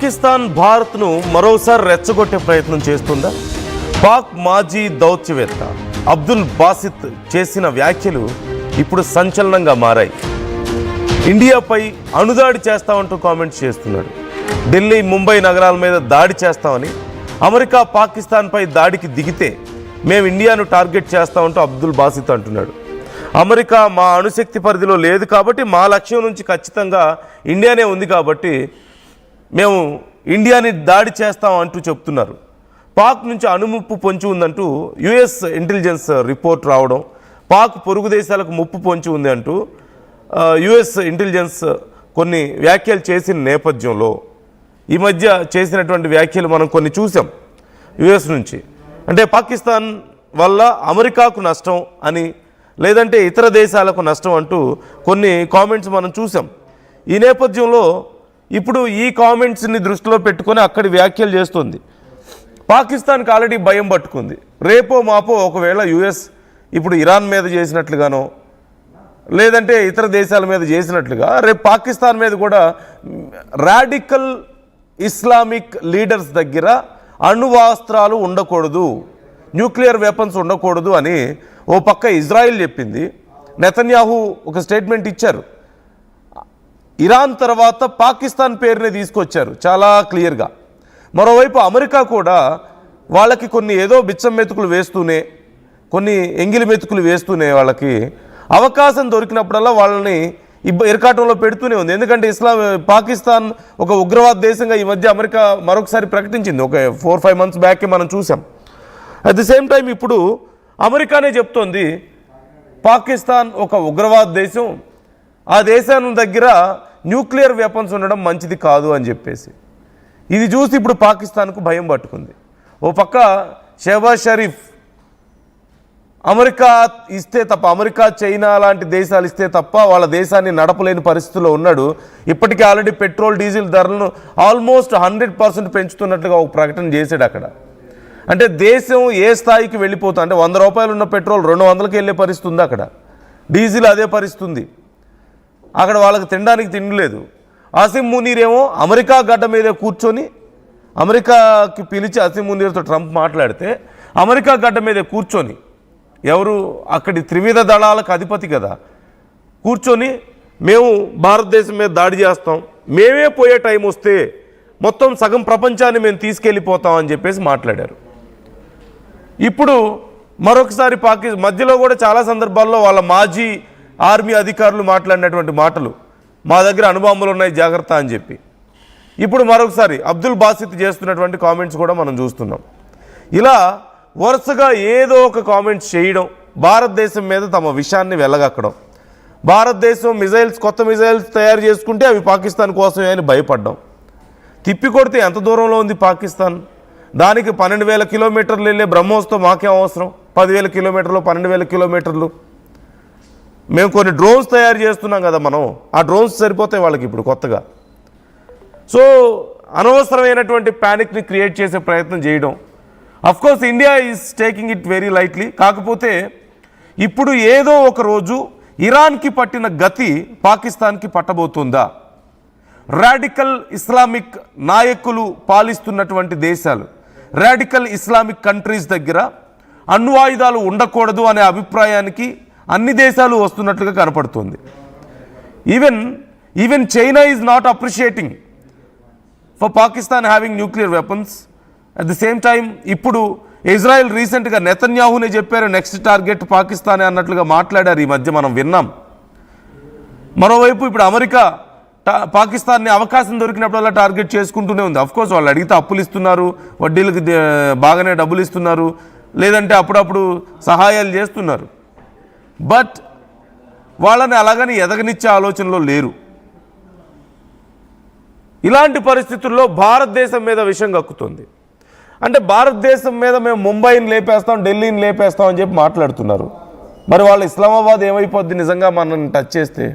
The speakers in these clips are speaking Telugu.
పాకిస్తాన్ భారత్ను మరోసారి రెచ్చగొట్టే ప్రయత్నం చేస్తుందా? పాక్ మాజీ దౌత్యవేత్త అబ్దుల్ బాసిత్ చేసిన వ్యాఖ్యలు ఇప్పుడు సంచలనంగా మారాయి. ఇండియాపై అణుదాడి చేస్తామంటూ కామెంట్స్ చేస్తున్నాడు. ఢిల్లీ, ముంబై నగరాల మీద దాడి చేస్తామని, అమెరికా పాకిస్తాన్పై దాడికి దిగితే మేము ఇండియాను టార్గెట్ చేస్తామంటూ అబ్దుల్ బాసిత్ అంటున్నాడు. అమెరికా మా అణుశక్తి పరిధిలో లేదు కాబట్టి మా లక్ష్యం నుంచి ఖచ్చితంగా ఇండియానే ఉంది కాబట్టి మేము ఇండియాని దాడి చేస్తాం అంటూ చెప్తున్నారు. పాక్ నుంచి అణుముప్పు పొంచి ఉందంటూ యుఎస్ ఇంటెలిజెన్స్ రిపోర్ట్ రావడం, పాక్ పొరుగు దేశాలకు ముప్పు పొంచి ఉంది అంటూ యుఎస్ ఇంటెలిజెన్స్ కొన్ని వ్యాఖ్యలు చేసిన నేపథ్యంలో ఈ మధ్య చేసినటువంటి వ్యాఖ్యలు మనం కొన్ని చూసాం యుఎస్ నుంచి. అంటే పాకిస్తాన్ వల్ల అమెరికాకు నష్టం అని, లేదంటే ఇతర దేశాలకు నష్టం అంటూ కొన్ని కామెంట్స్ మనం చూసాం. ఈ నేపథ్యంలో ఇప్పుడు ఈ కామెంట్స్ని దృష్టిలో పెట్టుకొని అక్కడి వ్యాఖ్యలు చేస్తుంది. పాకిస్తాన్కి ఆల్రెడీ భయం పట్టుకుంది. రేపో మాపో ఒకవేళ యుఎస్ ఇప్పుడు ఇరాన్ మీద చేసినట్లుగానో, లేదంటే ఇతర దేశాల మీద చేసినట్లుగా రేపు పాకిస్తాన్ మీద కూడా రాడికల్ ఇస్లామిక్ లీడర్స్ దగ్గర అణువాస్త్రాలు ఉండకూడదు, న్యూక్లియర్ వెపన్స్ ఉండకూడదు అని ఓ పక్క ఇజ్రాయిల్ చెప్పింది. నెతన్యాహు ఒక స్టేట్మెంట్ ఇచ్చారు. ఇరాన్ తర్వాత పాకిస్తాన్ పేరునే తీసుకొచ్చారు చాలా క్లియర్గా. మరోవైపు అమెరికా కూడా వాళ్ళకి కొన్ని ఏదో బిచ్చం మెతుకులు వేస్తూనే, కొన్ని ఎంగిలి మెతుకులు వేస్తూనే వాళ్ళకి అవకాశం దొరికినప్పుడల్లా వాళ్ళని ఇరకాటంలో పెడుతూనే ఉంది. ఎందుకంటే పాకిస్తాన్ ఒక ఉగ్రవాద దేశంగా ఈ మధ్య అమెరికా మరొకసారి ప్రకటించింది. ఒక 4-5 months బ్యాకే మనం చూసాం. అట్ ది సేమ్ టైం ఇప్పుడు అమెరికానే చెప్తోంది పాకిస్తాన్ ఒక ఉగ్రవాద దేశం, ఆ దేశం దగ్గర న్యూక్లియర్ వెపన్స్ ఉండడం మంచిది కాదు అని చెప్పేసి. ఇది చూసి ఇప్పుడు పాకిస్తాన్కు భయం పట్టుకుంది. ఓ పక్క షెహబాజ్ షరీఫ్ అమెరికా ఇస్తే తప్ప, అమెరికా, చైనా లాంటి దేశాలు ఇస్తే తప్ప వాళ్ళ దేశాన్ని నడపలేని పరిస్థితిలో ఉన్నాడు. ఇప్పటికీ ఆల్రెడీ పెట్రోల్, డీజిల్ ధరలను ఆల్మోస్ట్ 100% పెంచుతున్నట్లుగా ఒక ప్రకటన చేశాడు అక్కడ. అంటే దేశం ఏ స్థాయికి వెళ్ళిపోతుంది అంటే 100 రూపాయలు ఉన్న పెట్రోల్ 200కి వెళ్ళే పరిస్థితి ఉంది అక్కడ. డీజిల్ అదే పరిస్థితి ఉంది అక్కడ. వాళ్ళకి తినడానికి తిండి లేదు. అసీం మునీర్ ఏమో అమెరికా గడ్డ మీద కూర్చొని, అమెరికాకి పిలిచి అసీం మునీర్తో ట్రంప్ మాట్లాడితే అమెరికా గడ్డ మీద కూర్చొని, ఎవరు అక్కడి త్రివిధ దళాలకు అధిపతి కదా, కూర్చొని మేము భారతదేశం మీద దాడి చేస్తాం, మేమే పోయే టైం వస్తే మొత్తం సగం ప్రపంచాన్ని మేము తీసుకెళ్ళిపోతాం అని చెప్పేసి మాట్లాడారు. ఇప్పుడు మరొకసారి మధ్యలో కూడా చాలా సందర్భాల్లో వాళ్ళ మాజీ ఆర్మీ అధికారులు మాట్లాడినటువంటి మాటలు, మా దగ్గర అణుబాంబులు ఉన్నాయి జాగ్రత్త అని చెప్పి. ఇప్పుడు మరొకసారి అబ్దుల్ బాసిత్ చేస్తున్నటువంటి కామెంట్స్ కూడా మనం చూస్తున్నాం. ఇలా వరుసగా ఏదో ఒక కామెంట్స్ చేయడం, భారతదేశం మీద తమ విషయాన్ని వెళ్ళగక్కడం, భారతదేశం మిజైల్స్, కొత్త మిజైల్స్ తయారు చేసుకుంటే అవి పాకిస్తాన్ కోసమే అని భయపడ్డం. తిప్పి కొడితే ఎంత దూరంలో ఉంది పాకిస్తాన్? దానికి 12,000 కిలోమీటర్లు వెళ్ళే బ్రహ్మోస్తో మాకేం అవసరం? 10,000 కిలోమీటర్లు, 12,000 కిలోమీటర్లు. మేము కొన్ని డ్రోన్స్ తయారు చేస్తున్నాం కదా మనం, ఆ డ్రోన్స్ సరిపోతాయి వాళ్ళకి ఇప్పుడు కొత్తగా. సో అనవసరమైనటువంటి ప్యానిక్ని క్రియేట్ చేసే ప్రయత్నం చేయడం. Of course India is taking it very lightly. కాకపోతే ఇప్పుడు ఏదో ఒక రోజు ఇరాన్కి పట్టిన గతి పాకిస్తాన్కి పట్టబోతుందా? రాడికల్ ఇస్లామిక్ నాయకులు పాలిస్తున్నటువంటి దేశాలు, రాడికల్ ఇస్లామిక్ కంట్రీస్ దగ్గర అణ్వాయుధాలు ఉండకూడదు అనే అభిప్రాయానికి అన్ని దేశాలు వస్తున్నట్లుగా కనపడుతుంది. Even China is not appreciating for Pakistan having nuclear weapons. At the same time ఇప్పుడు ఇజ్రాయెల్ రీసెంట్గా నెతన్యాహునే చెప్పారు నెక్స్ట్ టార్గెట్ పాకిస్తానే అన్నట్లుగా మాట్లాడారు. ఈ మధ్య మనం విన్నాం. మరోవైపు ఇప్పుడు అమెరికా పాకిస్తాన్ని అవకాశం దొరికినప్పుడల్లా టార్గెట్ చేసుకుంటూనే ఉంది. అఫ్కోర్స్ వాళ్ళు అడిగితే అప్పులు ఇస్తున్నారు, వడ్డీలకు బాగానే డబ్బులు ఇస్తున్నారు, లేదంటే అప్పుడప్పుడు సహాయాలు చేస్తున్నారు. బట్ వాళ్ళని అలాగని ఎదగనిచ్చే ఆలోచనలో లేరు. ఇలాంటి పరిస్థితుల్లో భారతదేశం మీద విషం కక్కుతుంది. అంటే భారతదేశం మీద మేము ముంబైని లేపేస్తాం, ఢిల్లీని లేపేస్తాం అని చెప్పి మాట్లాడుతున్నారు. మరి వాళ్ళు ఇస్లామాబాద్ ఏమైపోద్ది నిజంగా మనల్ని టచ్ చేస్తే?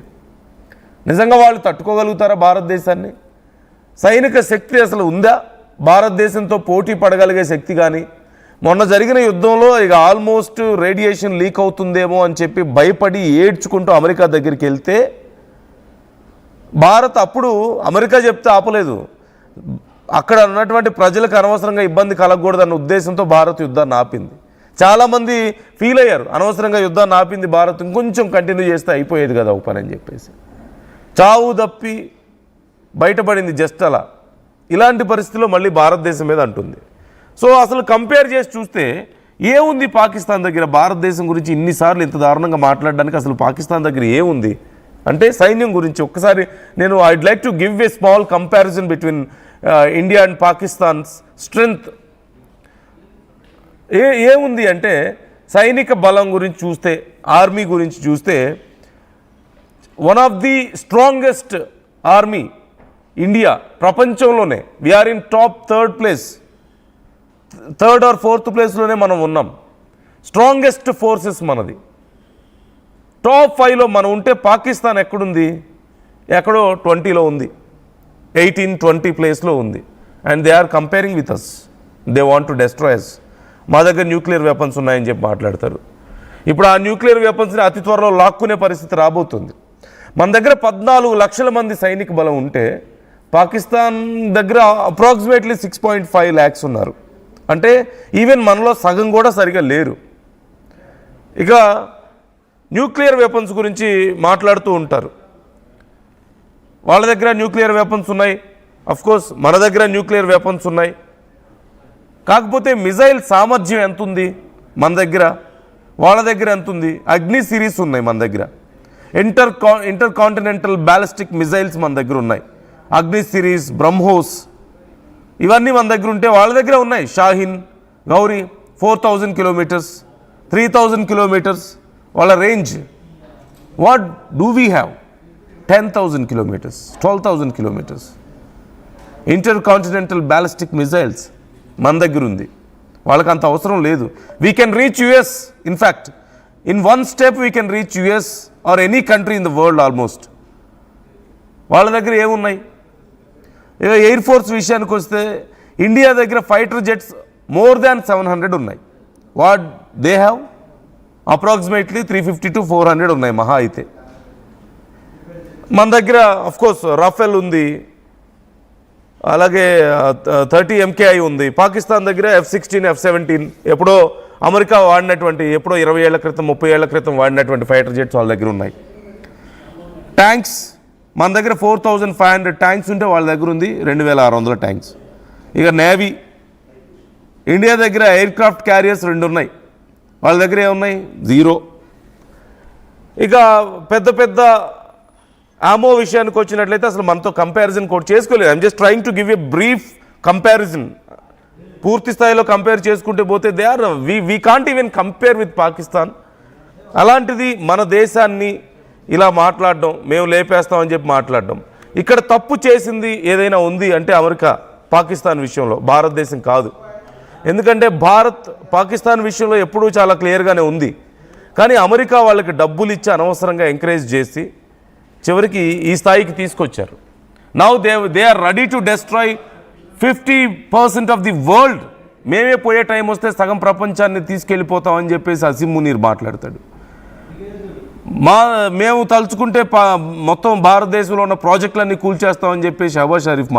నిజంగా వాళ్ళు తట్టుకోగలుగుతారా భారతదేశాన్ని? సైనిక శక్తి అసలు ఉందా? భారతదేశంతో పోటీ పడగలిగే శక్తి కానీ? మొన్న జరిగిన యుద్ధంలో ఇక ఆల్మోస్ట్ రేడియేషన్ లీక్ అవుతుందేమో అని చెప్పి భయపడి ఏడ్చుకుంటూ అమెరికా దగ్గరికి వెళ్తే భారత్ అప్పుడు అమెరికా చెప్తే ఆపలేదు. అక్కడ ఉన్నటువంటి ప్రజలకు అనవసరంగా ఇబ్బంది కలగకూడదన్న ఉద్దేశంతో భారత్ యుద్ధాన్ని ఆపింది. చాలామంది ఫీల్ అయ్యారు, అనవసరంగా యుద్ధాన్ని ఆపింది భారత్, ఇంకొంచెం కంటిన్యూ చేస్తే అయిపోయేది కదా ఒక పని అని చెప్పేసి. చావు తప్పి బయటపడింది జస్ట్ అలా. ఇలాంటి పరిస్థితిలో మళ్ళీ భారతదేశం మీద అంటుంది. సో అసలు కంపేర్ చేసి చూస్తే ఏముంది పాకిస్తాన్ దగ్గర? భారతదేశం గురించి ఇన్నిసార్లు ఇంత దారుణంగా మాట్లాడడానికి అసలు పాకిస్తాన్ దగ్గర ఏముంది అంటే సైన్యం గురించి ఒక్కసారి నేను I'd like to give a small comparison between India and Pakistan's strength. ఏముంది అంటే సైనిక బలం గురించి చూస్తే, ఆర్మీ గురించి చూస్తే one of the strongest army India ప్రపంచంలోనే. We are in top third or fourth ప్లేస్లోనే మనం ఉన్నాం. స్ట్రాంగెస్ట్ ఫోర్సెస్ మనది. టాప్ 5లో మనం ఉంటే పాకిస్తాన్ ఎక్కడుంది? ఎక్కడో 20లో ఉంది, 18-20 ప్లేస్లో ఉంది. And they are comparing with us. They want to destroy us. మా దగ్గర న్యూక్లియర్ వెపన్స్ ఉన్నాయని చెప్పి మాట్లాడతారు. ఇప్పుడు ఆ న్యూక్లియర్ వెపన్స్ని అతి త్వరలో లాక్కునే పరిస్థితి రాబోతుంది. మన దగ్గర 14 లక్షల మంది సైనిక బలం ఉంటే పాకిస్తాన్ దగ్గర అప్రాక్సిమేట్లీ 6.5 lakhs ఉన్నారు. అంటే ఈవెన్ మనలో సగం కూడా సరిగా లేరు. ఇక న్యూక్లియర్ వెపన్స్ గురించి మాట్లాడుతూ ఉంటారు. వాళ్ళ దగ్గర న్యూక్లియర్ వెపన్స్ ఉన్నాయి, అఫ్కోర్స్ మన దగ్గర న్యూక్లియర్ వెపన్స్ ఉన్నాయి. కాకపోతే మిజైల్ సామర్థ్యం ఎంత ఉంది మన దగ్గర, వాళ్ళ దగ్గర ఎంత ఉంది? అగ్ని సిరీస్ ఉన్నాయి మన దగ్గర. ఇంటర్ కాంటినెంటల్ బ్యాలిస్టిక్ మిజైల్స్ మన దగ్గర ఉన్నాయి. అగ్ని సిరీస్, బ్రహ్మోస్ ఇవన్నీ మన దగ్గర ఉంటే వాళ్ళ దగ్గర ఉన్నాయి. షాహిన్, గౌరీ 4000 కిలోమీటర్స్, 3000 కిలోమీటర్స్ వాళ్ళ range. What do we have? 10,000 kilometres, 12,000 kilometres. Inter continental ballistic missiles మన దగ్గర ఉంది, వాళ్ళకి అంత అవసరం లేదు. We can reach US. In fact in one step we can reach US or any country in the world almost. వాళ్ళ దగ్గర ఏమున్నాయి? ఇక ఎయిర్ ఫోర్స్ విషయానికి వస్తే ఇండియా దగ్గర ఫైటర్ జెట్స్ మోర్ దాన్ 700 ఉన్నాయి. What they have? Approximately 350 to 400 ఉన్నాయి మహా అయితే. మన దగ్గర అఫ్కోర్స్ రఫేల్ ఉంది, అలాగే 30 MKI ఉంది. పాకిస్తాన్ దగ్గర F-16, F-17 ఎప్పుడో అమెరికా వాడినటువంటి, ఎప్పుడో 20 ఏళ్ల క్రితం 30 ఏళ్ల క్రితం వాడినటువంటి ఫైటర్ జెట్స్ వాళ్ళ దగ్గర ఉన్నాయి. ట్యాంక్స్ మన దగ్గర 4500 ట్యాంక్స్ ఉంటే వాళ్ళ దగ్గర ఉంది 2600 ట్యాంక్స్. ఇక నేవీ, ఇండియా దగ్గర ఎయిర్ క్రాఫ్ట్ క్యారియర్స్ 2 ఉన్నాయి, వాళ్ళ దగ్గర ఏమున్నాయి? 0. ఇక పెద్ద పెద్ద ఆమో విషయానికి వచ్చినట్లయితే అసలు మనతో కంపారిజన్ కూడా చేసుకోలేదు. I'm just trying to give a brief comparison. పూర్తి స్థాయిలో కంపేర్ చేసుకుంటే పోతే they are we can't even compare with Pakistan. అలాంటిది మన దేశాన్ని ఇలా మాట్లాడడం, మేము లేపేస్తామని చెప్పి మాట్లాడడం. ఇక్కడ తప్పు చేసింది ఏదైనా ఉంది అంటే అమెరికా పాకిస్తాన్ విషయంలో, భారతదేశం కాదు. ఎందుకంటే భారత్ పాకిస్తాన్ విషయంలో ఎప్పుడూ చాలా క్లియర్గానే ఉంది. కానీ అమెరికా వాళ్ళకి డబ్బులు ఇచ్చి అనవసరంగా ఎంకరేజ్ చేసి చివరికి ఈ స్థాయికి తీసుకొచ్చారు. Now they are ready to destroy 50% of the world. మేమే పోయే టైం వస్తే సగం ప్రపంచాన్ని తీసుకెళ్ళిపోతామని చెప్పేసి అసిమ్ మునీర్ మాట్లాడతాడు. మేము తలుచుకుంటే మొత్తం భారతదేశంలో ఉన్న ప్రాజెక్టులన్నీ కూల్చేస్తామని చెప్పేసి షహబాజ్ షరీఫ్ మాట్లాడతాడు.